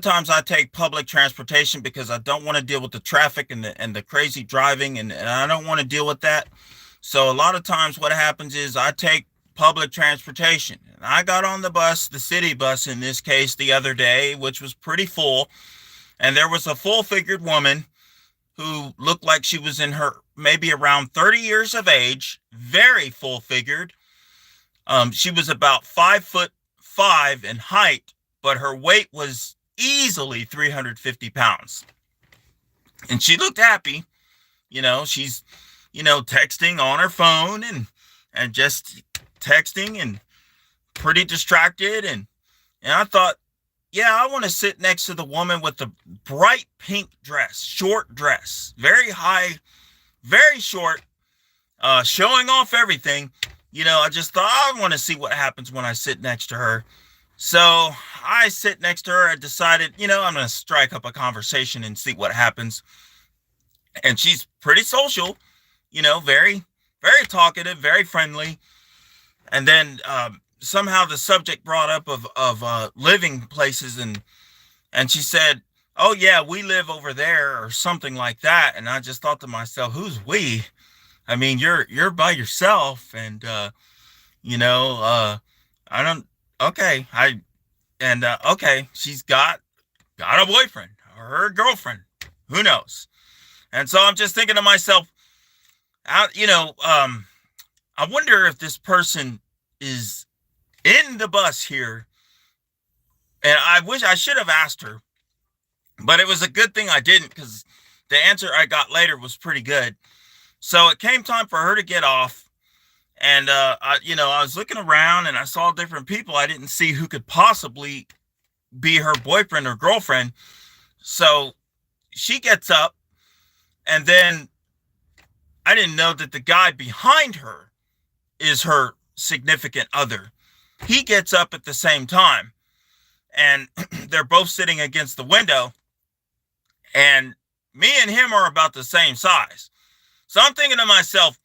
times I take public transportation because I don't want to deal with the traffic and the crazy driving and I don't want to deal with that. So a lot of times what happens is I take public transportation. And I got on the bus, the city bus in this case, the other day, which was pretty full, and there was a full-figured woman who looked like she was in her maybe around 30 years of age, very full-figured. She was about 5'5" in height, but her weight was easily 350 pounds. And she looked happy. She's, texting on her phone and just texting and pretty distracted. And I thought, yeah, I want to sit next to the woman with the bright pink dress, short dress, very high, very short, showing off everything. I just thought I want to see what happens when I sit next to her. So I sit next to her. I decided, I'm going to strike up a conversation and see what happens. And she's pretty social, very, very talkative, very friendly. And then somehow the subject brought up of living places, and she said, "Oh yeah, we live over there," or something like that. And I just thought to myself, "Who's we?" I mean, you're by yourself, and you know, I don't. Okay, okay, she's got a boyfriend or her girlfriend, who knows? And so I'm just thinking to myself, I, you know, I wonder if this person is in the bus here. And I wish I should have asked her, but it was a good thing I didn't because the answer I got later was pretty good. So it came time for her to get off. And, I was looking around and I saw different people. I didn't see who could possibly be her boyfriend or girlfriend. So she gets up, and then I didn't know that the guy behind her is her significant other. He gets up at the same time, and they're both sitting against the window, and me and him are about the same size. So I'm thinking to myself,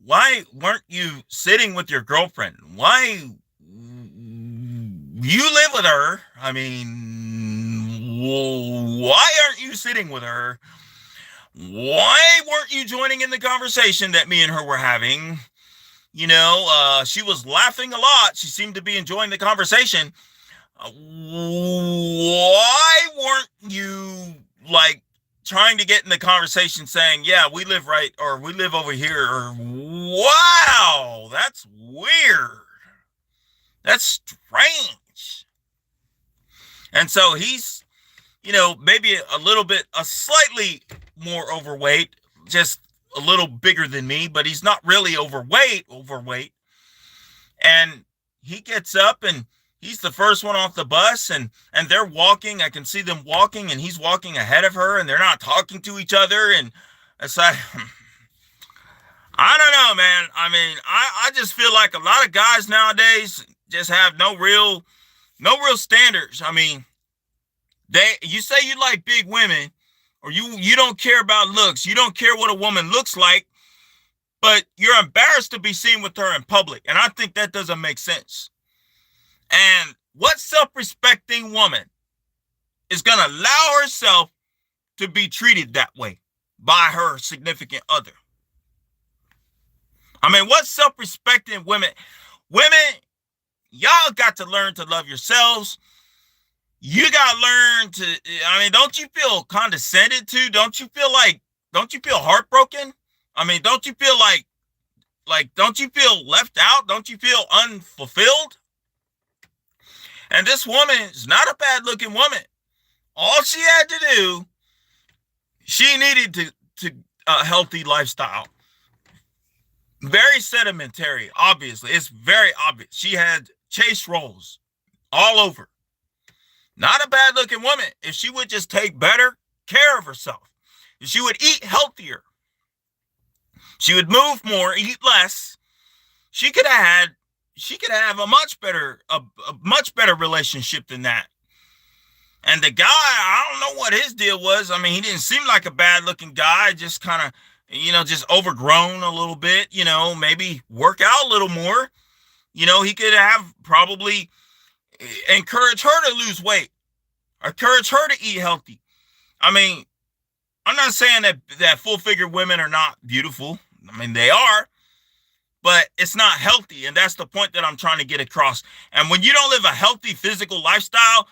why weren't you sitting with your girlfriend? Why you live with her? I mean, why aren't you sitting with her? Why weren't you joining in the conversation that me and her were having? She was laughing a lot. She seemed to be enjoying the conversation. Why weren't you like trying to get in the conversation saying, yeah, we live right, or we live over here, or wow, that's weird. That's strange. And so he's, maybe a slightly more overweight, just a little bigger than me, but he's not really overweight. And he gets up and he's the first one off the bus, and they're walking. I can see them walking, and he's walking ahead of her, and they're not talking to each other. And it's like, I don't know, man. I mean, I just feel like a lot of guys nowadays just have no real standards. I mean, you say you like big women, or you don't care about looks. You don't care what a woman looks like, but you're embarrassed to be seen with her in public. And I think that doesn't make sense. And what self-respecting woman is going to allow herself to be treated that way by her significant other? I mean, what self-respecting women, y'all got to learn to love yourselves. You got to learn to, I mean, don't you feel condescended to? Don't you feel heartbroken? I mean, don't you feel don't you feel left out? Don't you feel unfulfilled? And this woman is not a bad looking woman. All she had to do, she needed to a healthy lifestyle. Very sedimentary, obviously. It's very obvious. She had chase rolls all over. Not a bad looking woman. If she would just take better care of herself, if she would eat healthier, she would move more, eat less, she could have a much better relationship than that. And the guy, I don't know what his deal was. I mean, he didn't seem like a bad looking guy, just kind of, just overgrown a little bit, maybe work out a little more. He could have probably encouraged her to lose weight, Encourage her to eat healthy. I mean, I'm not saying that full figure women are not beautiful. I mean, they are, but it's not healthy. And that's the point that I'm trying to get across. And when you don't live a healthy physical lifestyle,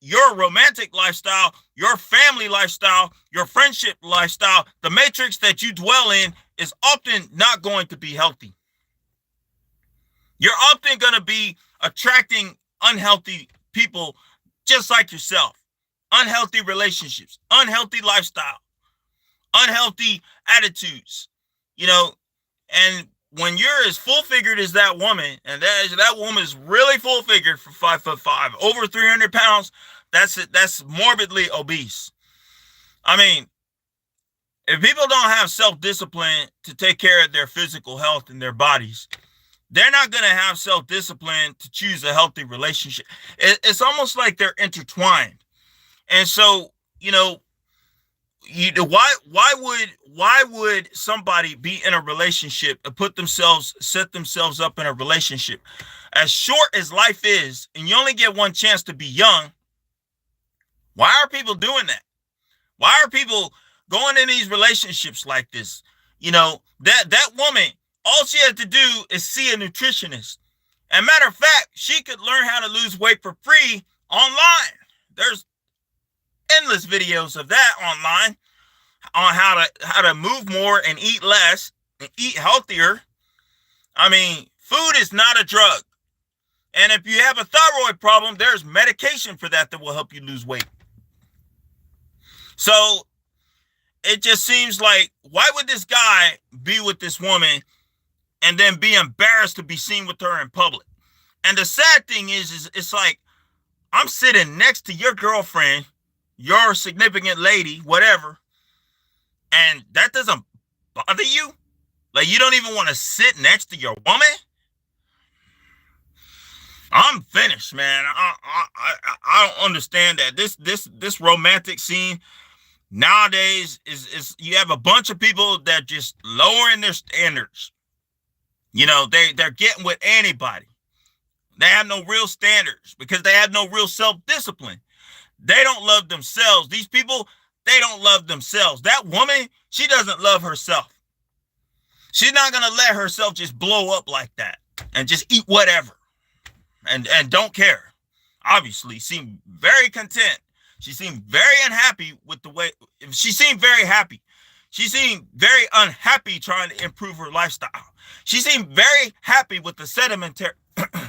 your romantic lifestyle, your family lifestyle, your friendship lifestyle, the matrix that you dwell in is often not going to be healthy. You're often going to be attracting unhealthy people just like yourself. Unhealthy relationships, unhealthy lifestyle, unhealthy attitudes, and when you're as full figured as that woman, and that woman is really full figured for 5'5", over 300 pounds, that's morbidly obese. I mean, if people don't have self-discipline to take care of their physical health and their bodies, they're not going to have self-discipline to choose a healthy relationship. It's almost like they're intertwined. And so, why would somebody be in a relationship and set themselves up in a relationship? As short as life is, and you only get one chance to be young, why are people doing that? Why are people going in these relationships like this? That woman, all she has to do is see a nutritionist. And matter of fact, she could learn how to lose weight for free online. There's endless videos of that online on how to move more and eat less and eat healthier. I mean, food is not a drug. And if you have a thyroid problem, there's medication for that will help you lose weight. So it just seems like, why would this guy be with this woman and then be embarrassed to be seen with her in public? And the sad thing is it's like, I'm sitting next to your girlfriend, your significant lady, whatever, and that doesn't bother you? Like, you don't even want to sit next to your woman? I'm finished, man. I don't understand that. This romantic scene nowadays is you have a bunch of people that just lowering their standards. They're getting with anybody. They have no real standards because they have no real self-discipline. They don't love themselves. These people, they don't love themselves. That woman, she doesn't love herself. She's not going to let herself just blow up like that and just eat whatever and don't care. Obviously, seemed very content. She seemed very unhappy with the way, she seemed very happy. She seemed very unhappy trying to improve her lifestyle. She seemed very happy with the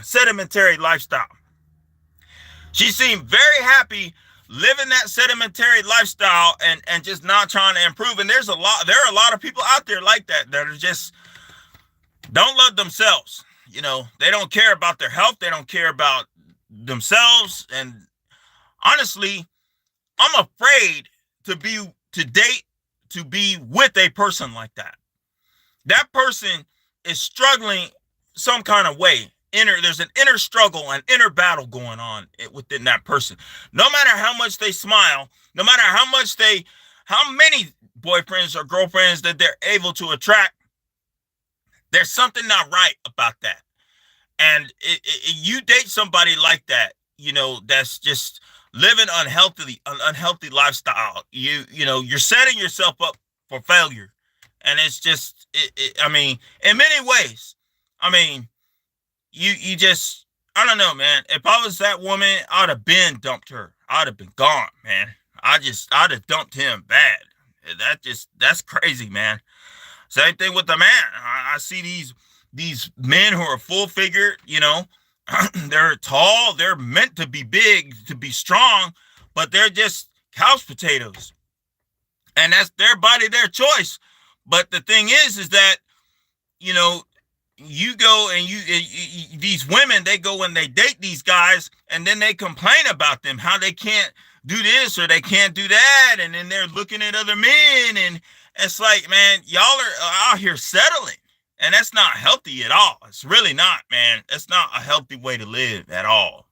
sedimentary lifestyle. She seemed very happy living that sedimentary lifestyle and just not trying to improve. And there are a lot of people out there like that are just don't love themselves. They don't care about their health. They don't care about themselves. And honestly, I'm afraid to be with a person like that. That person is struggling some kind of way. There's an inner struggle, an inner battle going on within that person. No matter how much they smile, no matter how many boyfriends or girlfriends that they're able to attract, there's something not right about that. And you date somebody like that, that's just living unhealthy lifestyle. You're setting yourself up for failure. And it's just, I mean, in many ways, I mean, you just, I don't know, man. If I was that woman, I'd have been dumped her. I'd have been gone, man. I'd have dumped him bad. That's crazy, man. Same thing with the man. I see these men who are full figured, they're tall, they're meant to be big, to be strong, but they're just couch potatoes. And that's their body, their choice. But the thing is that, you go and these women, they go and they date these guys and then they complain about them, how they can't do this or they can't do that. And then they're looking at other men and it's like, man, y'all are out here settling and that's not healthy at all. It's really not, man. It's not a healthy way to live at all.